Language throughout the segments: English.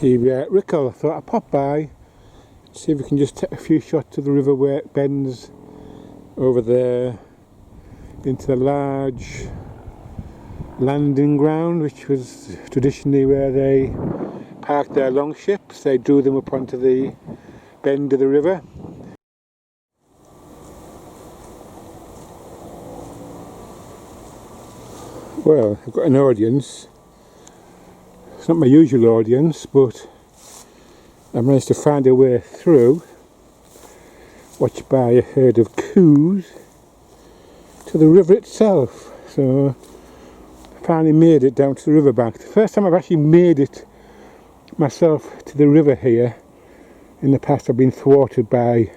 Here, Rickle, I thought I'd pop by, see if we can just take a few shots of the river where it bends over there into the large landing ground, which was traditionally where they parked their longships. They drew them up onto the bend of the river. Well, I've got an audience. It's not my usual audience, but I managed to find a way through, watched by a herd of coos, to the river itself. So I finally made it down to the riverbank. The first time I've actually made it myself to the river here. In the past I've been thwarted by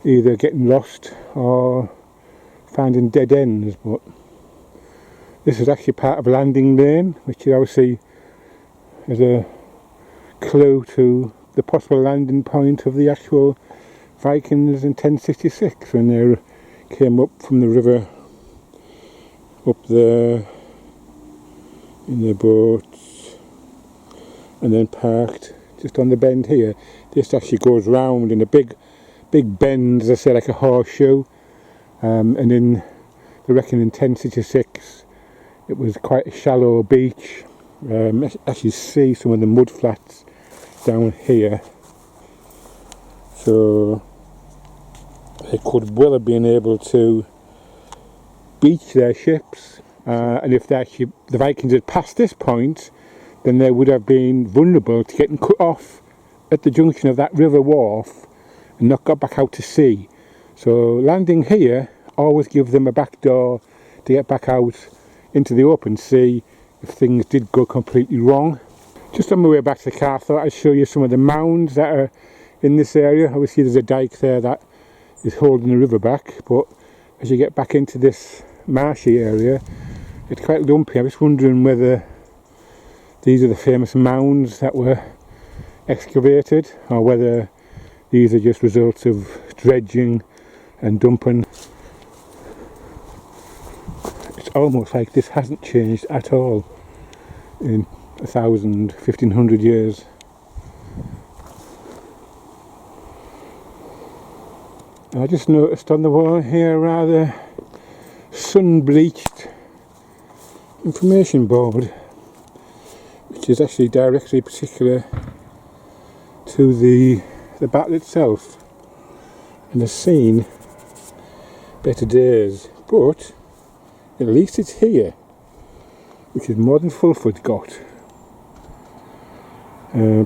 either getting lost or finding dead ends, but this is actually part of a landing lane, which you obviously is a clue to the possible landing point of the actual Vikings in 1066 when they came up from the river up there in their boats and then parked just on the bend here. This actually goes round in a big bend, as I say, like a horseshoe, and in, I reckon in 1066 it was quite a shallow beach. Actually see some of the mud flats down here, so they could well have been able to beach their ships, and if the Vikings had passed this point, then they would have been vulnerable to getting cut off at the junction of that river wharf and not got back out to sea. So landing here always gives them a back door to get back out into the open sea if things did go completely wrong. Just on my way back to the car, I thought I'd show you some of the mounds that are in this area. Obviously there's a dike there that is holding the river back, but as you get back into this marshy area, it's quite lumpy. I was wondering whether these are the famous mounds that were excavated, or whether these are just results of dredging and dumping. It's almost like this hasn't changed at all in 1,000, 1,500 years. I just noticed on the wall here a rather sun-bleached information board, which is actually directly particular to the battle itself and the scene. Better days, but at least it's here, which is more than Fulford got.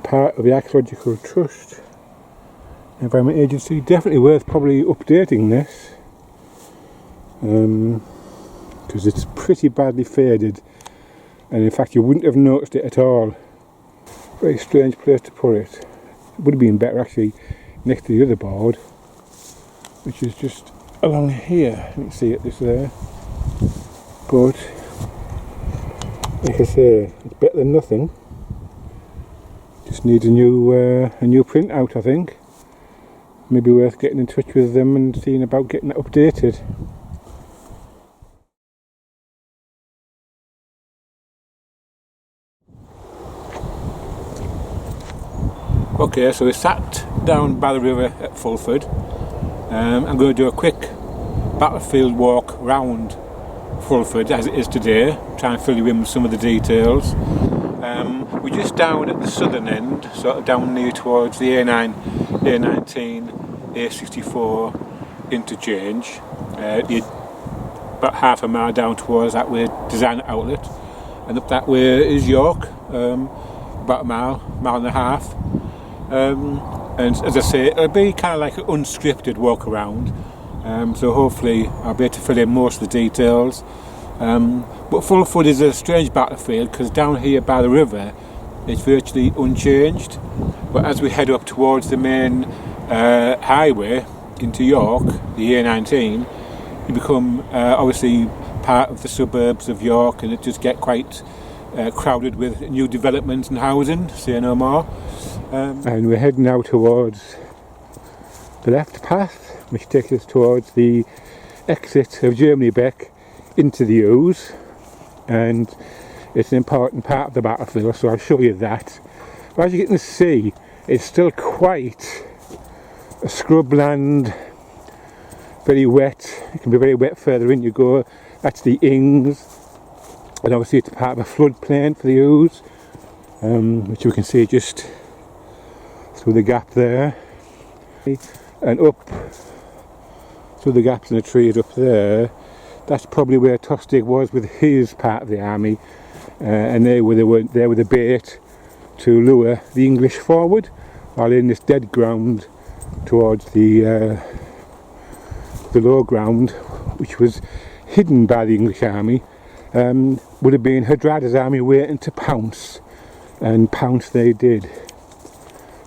Part of the Archaeological Trust Environment Agency. Definitely worth probably updating this, because it's pretty badly faded, and in fact you wouldn't have noticed it at all. Very strange place to put it. It would have been better actually next to the other board, which is just along here. You can see it this there, but like I say, it's better than nothing. Just needs a new print out, I think. Maybe worth getting in touch with them and seeing about getting it updated. Okay, so we sat down by the river at Fulford. I'm going to do a quick battlefield walk round Fulford as it is today, try and fill you in with some of the details. We're just down at the southern end, sort of down near towards the A9, A19, A64 interchange. About half a mile down towards that way design outlet, and up that way is York, about a mile and a half. And as I say, it'll be kind of like an unscripted walk around, so hopefully I'll be able to fill in most of the details. But Fulford is a strange battlefield because down here by the river it's virtually unchanged, but as we head up towards the main highway into York, the A19, you become obviously part of the suburbs of York, and it just get quite crowded with new developments and housing, say no more. And we're heading now towards the left path, which takes us towards the exit of Germany Beck into the Ouse, and it's an important part of the battlefield, so I'll show you that. But as you can see, it's still quite a scrubland, very wet. It can be very wet further in you go. That's the Ings, and obviously it's part of a floodplain for the Ouse, which you can see just through the gap there, and up through the gaps in the trees up there. That's probably where Tostig was with his part of the army, and they were the bait to lure the English forward, while in this dead ground towards the low ground, which was hidden by the English army, would have been Hardrada's army waiting to pounce, and pounce they did.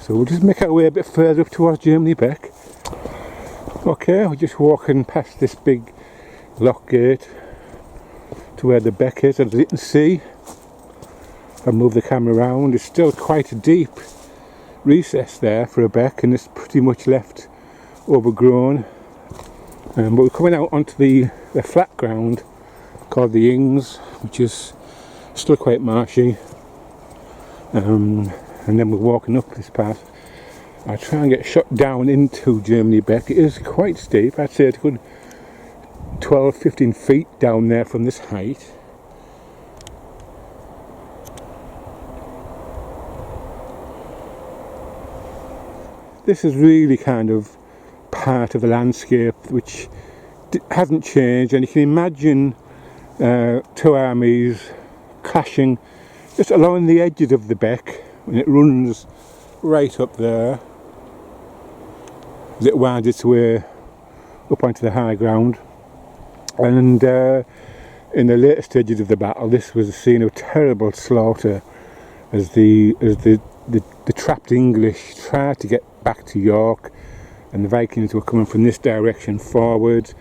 So we'll just make our way a bit further up towards Germany Beck. Okay, we're just walking past this big lock gate to where the beck is, as you can see. I'll move the camera around. It's still quite a deep recess there for a beck, and it's pretty much left overgrown. But we're coming out onto the flat ground called the Ings, which is still quite marshy. And then we're walking up this path. I try and get shot down into Germany Beck. It is quite steep. I'd say it's a good 12-15 feet down there from this height. This is really kind of part of the landscape which hasn't changed, and you can imagine two armies clashing just along the edges of the beck, and it runs right up there as it winds its way up onto the high ground. And in the later stages of the battle, this was a scene of terrible slaughter as the trapped English tried to get back to York, and the Vikings were coming from this direction forward,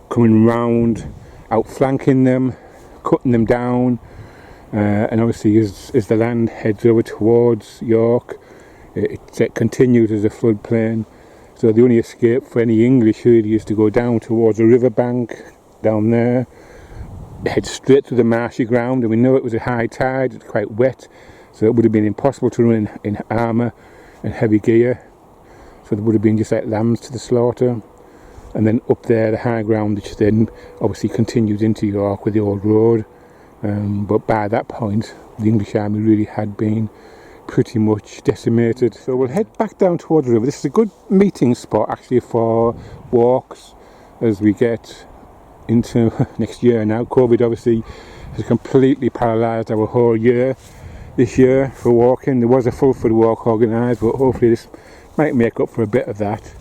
coming round, outflanking them, cutting them down, and obviously as the land heads over towards York, it continues as a floodplain. So the only escape for any English really is to go down towards the riverbank down there, head straight through the marshy ground, and we know it was a high tide, it's quite wet, so it would have been impossible to run in armour and heavy gear, so there would have been just like lambs to the slaughter. And then up there the high ground, which then obviously continues into York with the old road, but by that point the English army really had been pretty much decimated. So we'll head back down towards the river. This is a good meeting spot actually for walks as we get into next year now. COVID obviously has completely paralysed our whole year this year for walking. There was a Fulford walk organised, but hopefully this might make up for a bit of that.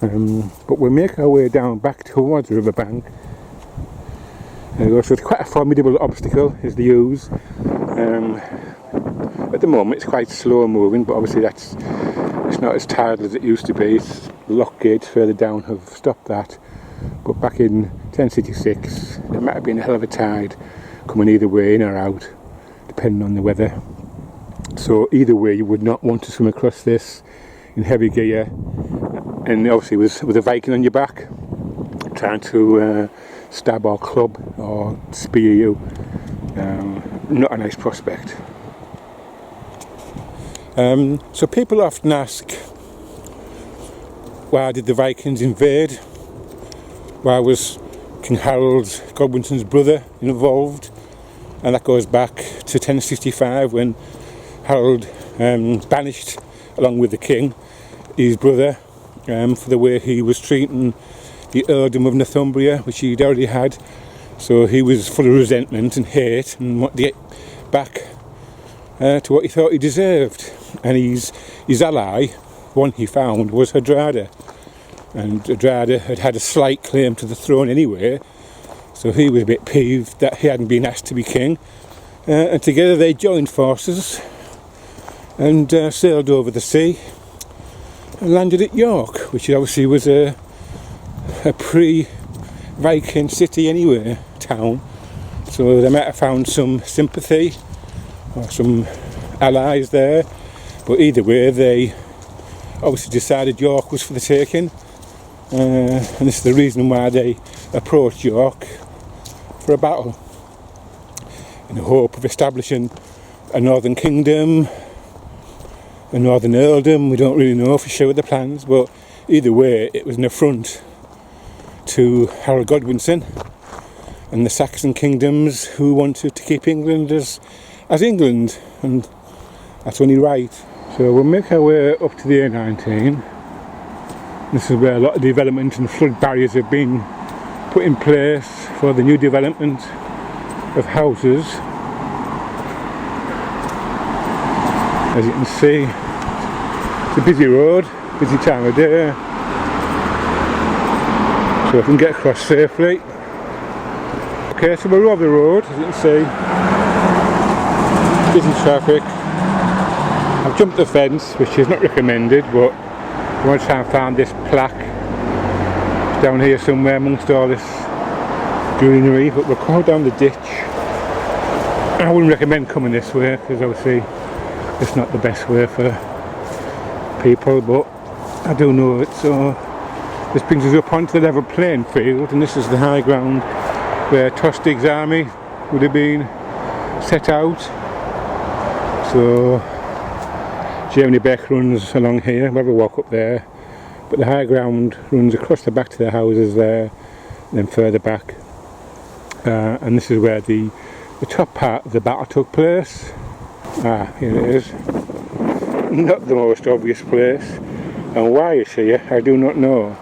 But we'll make our way down back towards the riverbank. So it's quite a formidable obstacle, is the Ouse. At the moment it's quite slow moving, but obviously it's not as tidal as it used to be. It's lock gates further down have stopped that, but back in 1066 there might have been a hell of a tide coming either way, in or out, depending on the weather. So either way you would not want to swim across this in heavy gear, and obviously with a Viking on your back trying to stab or club or spear you. Not a nice prospect. So people often ask, why did the Vikings invade? Why was King Harold Godwinson's brother involved? And that goes back to 1065 when Harold banished, along with the king, his brother for the way he was treating the earldom of Northumbria, which he'd already had. So he was full of resentment and hate and wanted to get back to what he thought he deserved. And his ally, one he found, was Hardrada. And Hardrada had had a slight claim to the throne anyway, so he was a bit peeved that he hadn't been asked to be king. And together they joined forces and sailed over the sea and landed at York, which obviously was a pre-Viking city anyway, town. So they might have found some sympathy or some allies there, but either way they obviously decided York was for the taking, and this is the reason why they approached York for a battle, in the hope of establishing a northern kingdom a northern earldom. We don't really know for sure the plans, but either way it was an affront to Harold Godwinson and the Saxon kingdoms who wanted to keep England as England, and that's only right. So we'll make our way up to the A19. This is where a lot of development and flood barriers have been put in place for the new development of houses. As you can see, it's a busy road, busy time of day, so I can get across safely. Okay, so we're over the road, as you can see, busy traffic. I've jumped the fence, which is not recommended, but I want to try and find this plaque down here somewhere amongst all this greenery, but we'll go down the ditch. I wouldn't recommend coming this way because obviously it's not the best way for people, but I do know it. So this brings us up onto the level playing field, and this is the high ground where Tostig's army would have been set out. So Germany Beck runs along here. We'll have a walk up there, but the high ground runs across the back to the houses there, and then further back, and this is where the top part of the battle took place. Here it is. Not the most obvious place, and why it's here I do not know.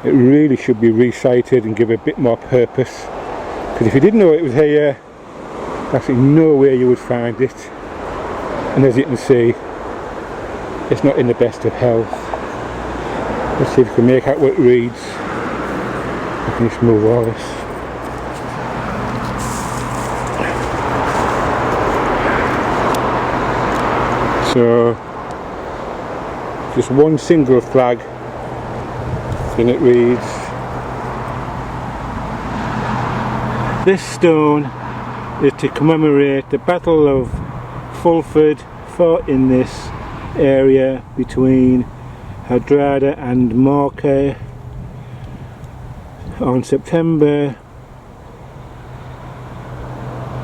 It really should be recited and give a bit more purpose, because if you didn't know it was here, there's actually no way you would find it. And as you can see, it's not in the best of health. Let's see if we can make out what it reads. I can just move all this. So, just one single flag, and it reads, "This stone is to commemorate the Battle of Fulford, fought in this area between Hardrada and Morecambe on September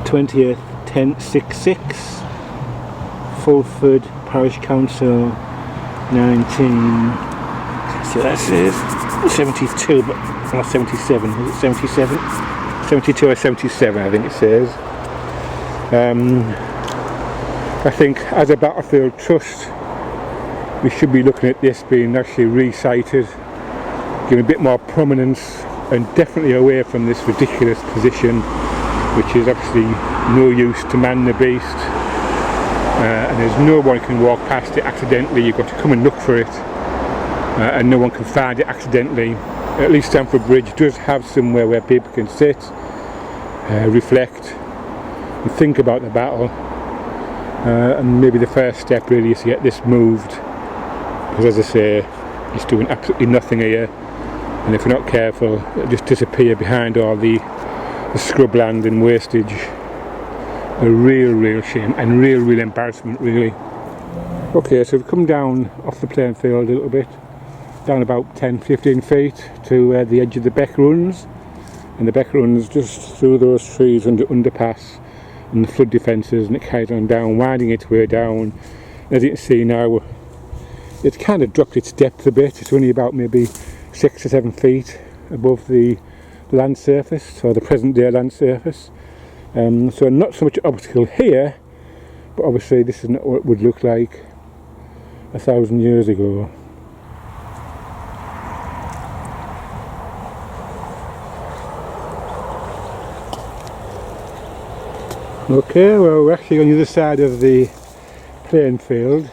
20th, 1066. Fulford Parish Council 19." So that says 72, but not 77. Is it 77? 72 or 77, I think it says. I think as a battlefield trust, we should be looking at this being actually recited, giving a bit more prominence, and definitely away from this ridiculous position, which is absolutely no use to man the beast. And there's no one can walk past it accidentally. You've got to come and look for it, and no one can find it accidentally. At least Stamford Bridge does have somewhere where people can sit, reflect and think about the battle, and maybe the first step really is to get this moved, because as I say, it's doing absolutely nothing here, and if we're not careful it'll just disappear behind all the scrubland and wastage. A real shame and real embarrassment really. Okay, so we've come down off the playing field a little bit, down about 10-15 feet to where the edge of the Beck runs, and the Beck runs just through those trees under underpass and the flood defences, and it carries on down, winding its way down. As you can see now, it's kind of dropped its depth a bit. It's only about maybe 6 or 7 feet above the land surface, or the present day land surface. So not so much an obstacle here, but obviously this is not what it would look like 1,000 years ago. Okay, well we're actually on the other side of the playing field,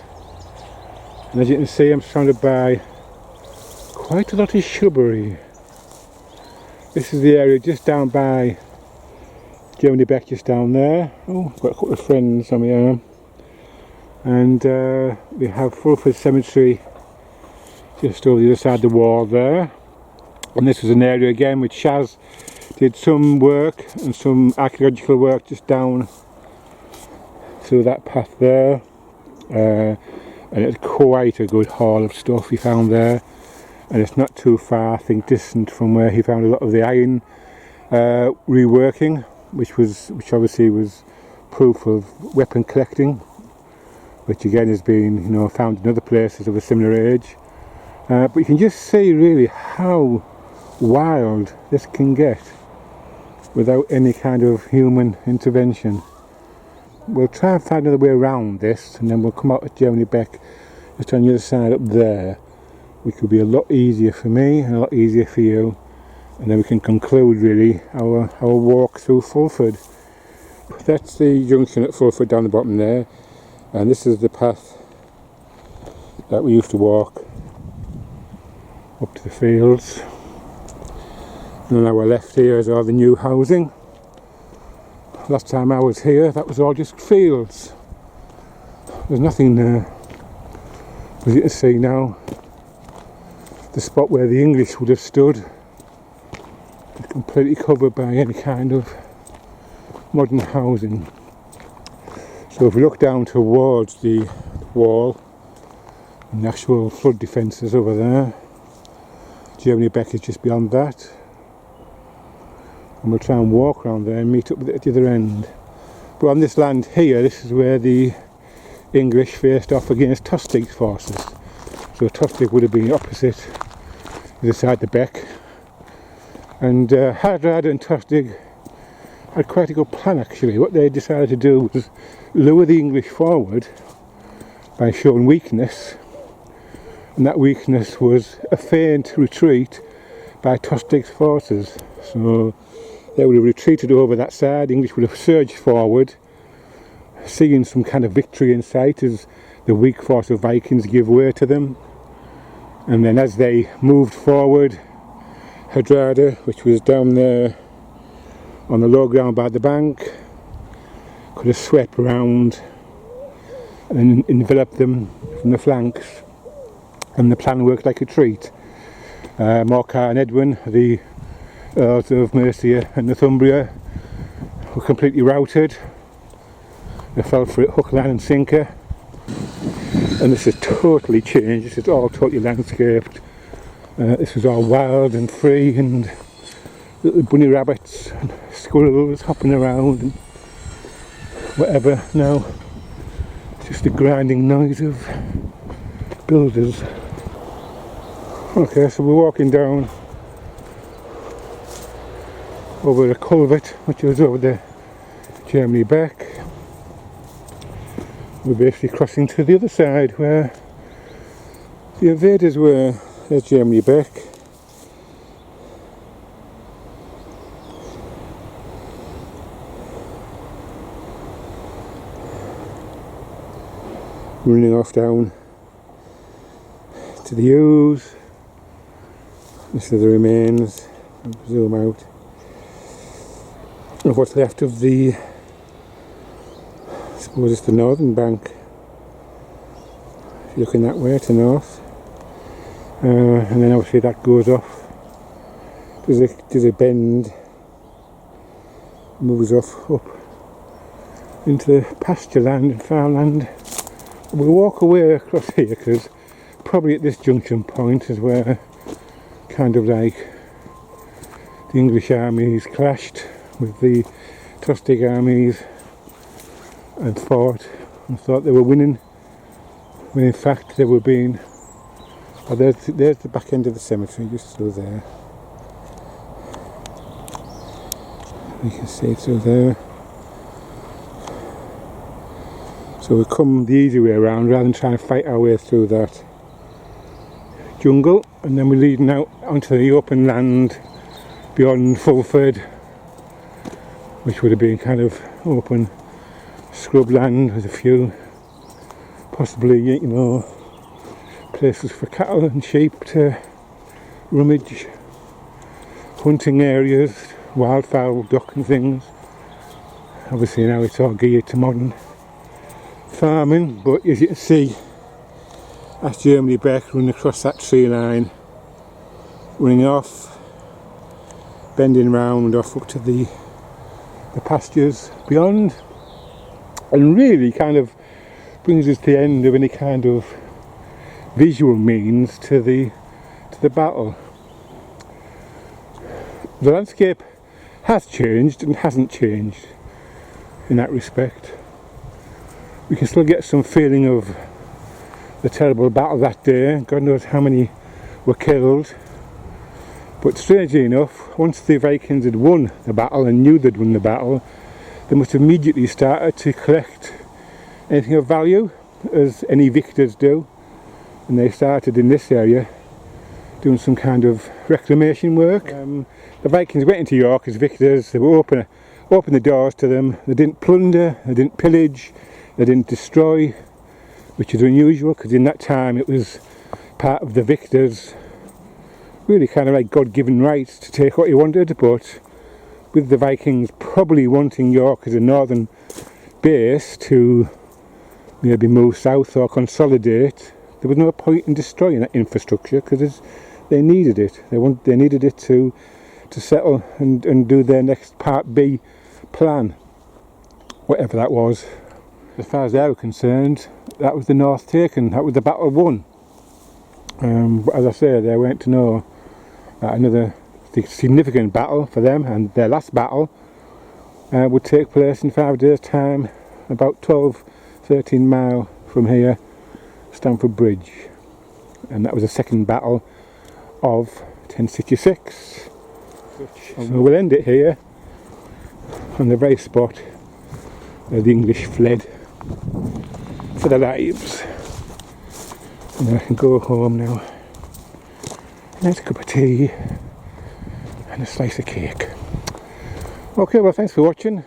and as you can see I'm surrounded by quite a lot of shrubbery. This is the area just down by Germany Beck, just down there. Oh, I've got a couple of friends on my arm. And we have Fulford Cemetery just over the other side of the wall there. And this was an area again which Shaz did some work and some archaeological work just down through that path there. And it's quite a good haul of stuff he found there. And it's not too far, I think, distant from where he found a lot of the iron reworking, which obviously was proof of weapon collecting which again has been, you know, found in other places of a similar age. But you can just see really how wild this can get without any kind of human intervention. We'll try and find another way around this, and then we'll come out at Germany Beck just on the other side up there, which will be a lot easier for me and a lot easier for you, and then we can conclude really our walk through Fulford. That's the junction at Fulford down the bottom there, and this is the path that we used to walk up to the fields. And on our left here is all the new housing. Last time I was here, that was all just fields. There's nothing there. As you can see now, the spot where the English would have stood is completely covered by any kind of modern housing. So if we look down towards the wall, and the actual flood defences over there, Germany Beck is just beyond that. And we'll try and walk around there and meet up with it at the other end. But on this land here, this is where the English faced off against Tostig's forces. So Tostig would have been opposite the side of the beck. And Hardrada and Tostig had quite a good plan actually. What they decided to do was lure the English forward by showing weakness. And that weakness was a feigned retreat by Tostig's forces. So they would have retreated over that side, the English would have surged forward, seeing some kind of victory in sight as the weak force of Vikings give way to them. And then as they moved forward, Hardrada, which was down there on the low ground by the bank, could have swept around and enveloped them from the flanks. And the plan worked like a treat. Morcar and Edwin, the Earls of Mercia and Northumbria, were completely routed. They fell for it hook, line and sinker. And this has totally changed. This is all totally landscaped. This was all wild and free, and little bunny rabbits and squirrels hopping around and whatever. Now it's just the grinding noise of builders. Okay, so we're walking down over a culvert which was over the Germany Beck. We're basically crossing to the other side where the invaders were. There's Germany Beck. Running off down to the Ouse. This is the remains. I'll zoom out of what's left of the, I suppose it's the northern bank. If you're looking that way to north, and then obviously that goes off. There's a bend, moves off up into pasture land and farmland. We'll walk away across here because probably at this junction point is where kind of like the English armies clashed with the Tostig armies and fought and thought they were winning, when in fact they were being. Oh, there's the back end of the cemetery, just through there. You can see through there. So we come the easy way around rather than trying to fight our way through that jungle, and then we're leading out onto the open land beyond Fulford, which would have been kind of open scrub land with a few possibly, you know, places for cattle and sheep to rummage, hunting areas, wildfowl, duck and things. Obviously now it's all geared to modern farming, but as you can see, that's Germany Beck running across that tree line, running off, bending round off up to the pastures beyond, and really kind of brings us to the end of any kind of visual means to the battle. The landscape has changed and hasn't changed in that respect. we can still get some feeling of the terrible battle that day. God knows how many were killed. But strangely enough, once the Vikings had won the battle and knew they'd won the battle, they must have immediately started to collect anything of value, as any victors do. And they started in this area doing some kind of reclamation work. The Vikings went into York as victors. They were open the doors to them. They didn't plunder, they didn't pillage, they didn't destroy, which is unusual because in that time it was part of the victors' really kind of like God-given rights to take what he wanted. But with the Vikings probably wanting York as a northern base to maybe move south or consolidate, there was no point in destroying that infrastructure because they needed it. They needed it to settle and do their next Part B plan, whatever that was. As far as they were concerned, that was the north taken. That was the battle won. But as I say, they weren't to know that another significant battle for them, and their last battle would take place in 5 days' time, about 12-13 mile from here, Stamford Bridge. And that was the second battle of 1066. So we'll end it here on the very spot where the English fled for their lives. And I can go home now. Nice cup of tea and a slice of cake. Okay, well, thanks for watching.